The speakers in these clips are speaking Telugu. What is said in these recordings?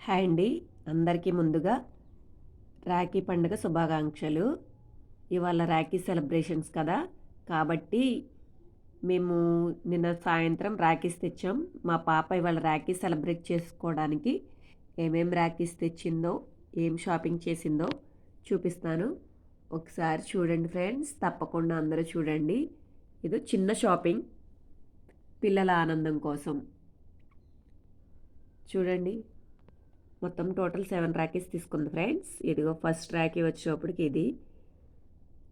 హాయ్ అండి. అందరికీ ముందుగా రాఖీ పండుగ శుభాకాంక్షలు. ఇవాళ రాఖీ సెలబ్రేషన్స్ కదా! కాబట్టి మేము నిన్న సాయంత్రం రాఖీస్ తెచ్చాం. మా పాప ఇవాళ రాఖీ సెలబ్రేట్ చేసుకోవడానికి ఏమేం రాఖీస్ తెచ్చిందో, ఏం షాపింగ్ చేసిందో చూపిస్తాను. ఒకసారి చూడండి ఫ్రెండ్స్. తప్పకుండా అందరూ చూడండి. ఇది చిన్న షాపింగ్ పిల్లల ఆనందం కోసం. చూడండి. మొత్తం టోటల్ 7 రాఖీస్ తీసుకుంది ఫ్రెండ్స్. ఇదిగో ఫస్ట్ రాఖీ వచ్చేటప్పటికి ఇది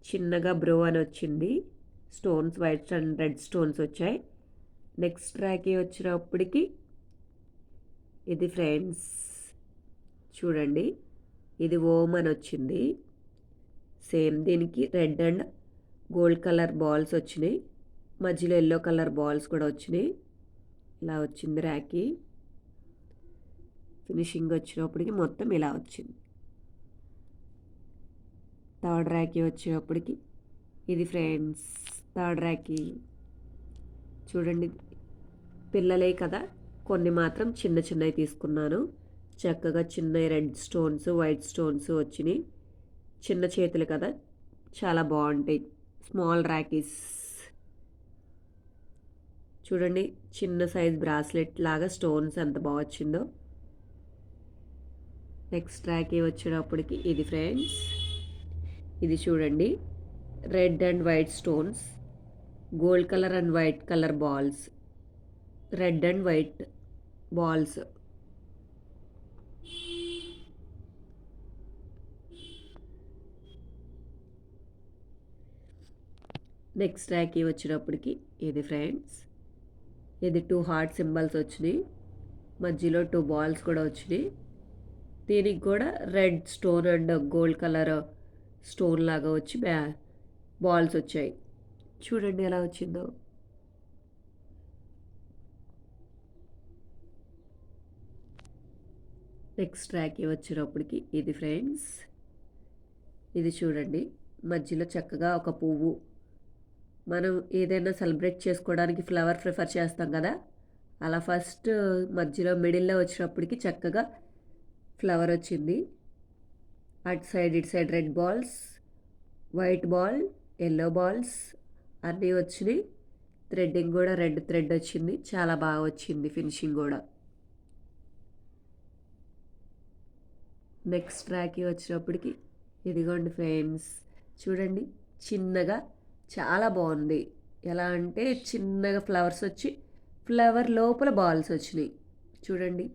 చిన్నగా బ్రో అని వచ్చింది. Stones white and red stones వచ్చాయి. నెక్స్ట్ రాఖీ వచ్చేటప్పటికి ఇది ఫ్రెండ్స్ చూడండి. ఇది ఓం అని వచ్చింది. సేమ్ దీనికి red and gold colour balls వచ్చినాయి. మధ్యలో ఎల్లో కలర్ బాల్స్ కూడా వచ్చినాయి. ఇలా వచ్చింది రాఖీ. ఫినిషింగ్ వచ్చినప్పటికి మొత్తం ఇలా వచ్చింది. థర్డ్ రాఖీ వచ్చేటప్పటికి ఇది ఫ్రెండ్స్ థర్డ్ రాఖీ చూడండి. పిల్లలే కదా, కొన్ని మాత్రం చిన్న చిన్నవి తీసుకున్నాను. చక్కగా చిన్న రెడ్ స్టోన్స్ వైట్ స్టోన్స్ వచ్చినాయి. చిన్న చేతులు కదా, చాలా బాగుంటాయి. స్మాల్ రాఖీస్ చూడండి. చిన్న సైజ్ బ్రాస్లెట్ లాగా స్టోన్స్ ఎంత బాగా వచ్చిందో. నెక్స్ట్ రాఖీ వచ్చేటప్పటికి ఇది ఫ్రెండ్స్. ఇది చూడండి. Red and white stones, gold colour and white colour balls, red and white balls. Next Rakhi వచ్చేటప్పటికి ఇది ఫ్రెండ్స్. ఇది 2 హార్ట్ సింబల్స్ వచ్చినాయి. మధ్యలో 2 బాల్స్ కూడా వచ్చినాయి. దీనికి కూడా red stone and gold colour stone లాగా వచ్చి బాల్స్ వచ్చాయి. చూడండి ఎలా వచ్చిందో. నెక్స్ట్ రాఖీ వచ్చేటప్పటికి ఇది ఫ్రెండ్స్. ఇది చూడండి. మధ్యలో చక్కగా ఒక పువ్వు. మనం ఏదైనా సెలబ్రేట్ చేసుకోవడానికి ఫ్లవర్ ప్రిఫర్ చేస్తాం కదా, అలా ఫస్ట్ మధ్యలో మిడిల్లో వచ్చినప్పటికి చక్కగా ఫ్లవర్ వచ్చింది. అటు సైడ్ ఇటు side red balls, white ball, yellow balls అన్నీ వచ్చినాయి. థ్రెడ్డింగ్ కూడా రెడ్ థ్రెడ్ వచ్చింది. చాలా బాగా వచ్చింది ఫినిషింగ్ కూడా. నెక్స్ట్ రాఖీ వచ్చినప్పటికి ఇదిగోండి ఫ్రెండ్స్. చూడండి చిన్నగా చాలా బాగుంది. ఎలా అంటే చిన్నగా ఫ్లవర్స్ వచ్చి ఫ్లవర్ లోపల బాల్స్ వచ్చినాయి. చూడండి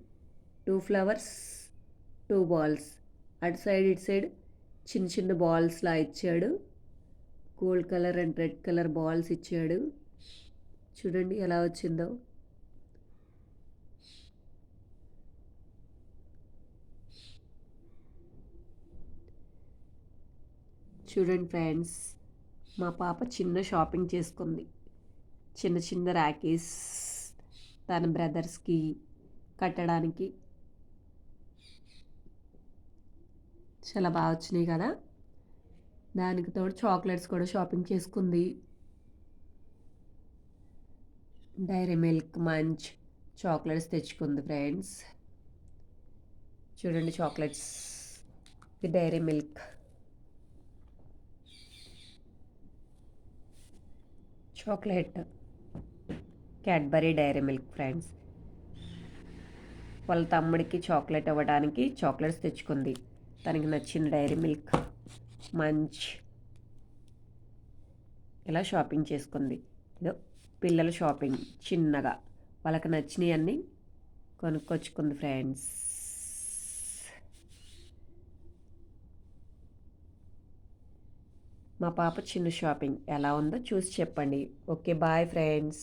2 ఫ్లవర్స్ 2 బాల్స్. అటు సైడ్ ఇటు సైడ్ చిన్న చిన్న బాల్స్లా ఇచ్చాడు. Gold colour and red colour balls ఇచ్చాడు. చూడండి ఎలా వచ్చిందో. చూడండి ఫ్రెండ్స్, మా పాప చిన్న షాపింగ్ చేసుకుంది. చిన్న చిన్న రాఖీస్ తన బ్రదర్స్కి కట్టడానికి. చాలా బాగా వచ్చినాయి కదా. దానికి తోడు చాక్లెట్స్ కూడా షాపింగ్ చేసుకుంది. డైరీ మిల్క్ మంచ్ చాక్లెట్స్ తెచ్చుకుంది ఫ్రెండ్స్. చూడండి చాక్లెట్స్. ఇది Dairy Milk chocolate, Cadbury Dairy Milk friends. వాళ్ళ తమ్ముడికి చాక్లెట్ ఇవ్వడానికి చాక్లెట్స్ తెచ్చుకుంది. తనకి నచ్చిన డైరీ మిల్క్ మంచ్ ఇలా షాపింగ్ చేసుకుంది. ఏదో పిల్లల షాపింగ్ చిన్నగా వాళ్ళకి నచ్చినవి అన్నీ కొనుక్కొచ్చుకుంది ఫ్రెండ్స్. మా పాప చిన్న షాపింగ్ ఎలా ఉందో చూసి చెప్పండి. Okay bye friends.